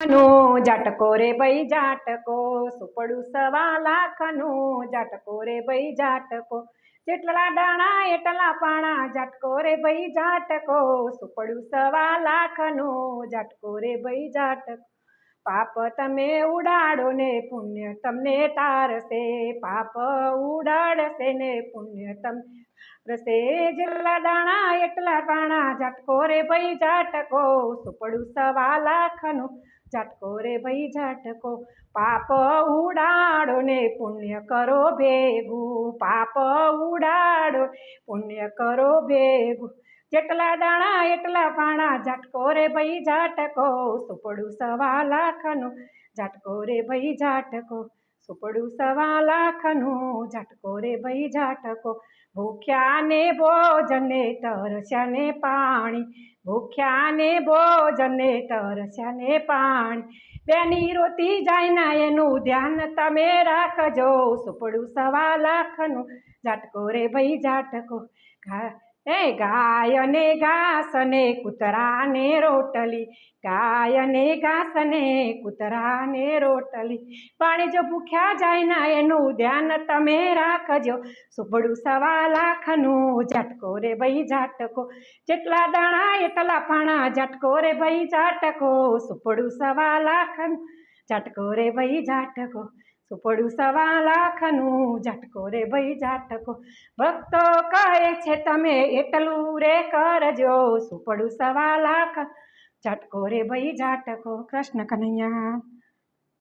નો જાટકો રે ભાઈ જાટકો, સુપડું સવા લાખનો જાટકો રે ભાઈ જાટકો, જેટલા દાણા એટલા પાણા જાટકો રે ભાઈ જાટકો, સુપડું સવા લાખનો જાટકો રે ભાઈ જાટકો. પાપ તમે ઉડાડો ને પુણ્ય તમને તારશે, પાપ ઉડાડશે ને પુણ્ય તમને રસે, જેટલા દાણા એટલા પાણા જાટકો રે ભાઈ જાટકો, સુપડું સવા લાખનો જાટકો રે ભાઈ જાટકો. પાપ ઉડાડો ને પુણ્ય કરો ભેગું, પાપ ઉડાડો પુણ્ય કરો ભેગું, જેટલા દાણા એટલા પાણા જાટકો રે ભાઈ જાટકો, સુપડું સવા લાખનો જાટકો રે ભાઈ જાટકો, સુપડું સવા લાખનો જાટકો રે ભાઈ જાટકો. ભૂખ્યા ને ભોજન ને તરસ્યા ને પાણી, ભૂખ્યા ને ભોજન ને તરસ્યા ને પાણી, બેની રોતી જાય ના એનું ધ્યાન તમે રાખજો, સુપડું સવા લાખનો જાટકો રે ભાઈ જાટકો. ગાય ને ઘાસ ને કૂતરા ને રોટલી, ગાય ને ઘાસ ને કૂતરા ને રોટલી, પાણી જો ભૂખ્યા જાય ના એનું ધ્યાન તમે રાખજો, સુપડું સવા લાખનો જાટકો રે ભાઈ જાટકો, જેટલા દાણા એટલા પાણા જાટકો રે ભાઈ જાટકો, સુપડું સવા લાખનો જાટકો રે ભાઈ જાટકો, સુપડું સવા લાખનું જાટકો રે ભાઈ જાટકો. ભક્તો કહે છે તમે એટલું રે કરજો, સુપડું સવા લાખ જાટકો રે ભાઈ જાટકો. કૃષ્ણ કનૈયા.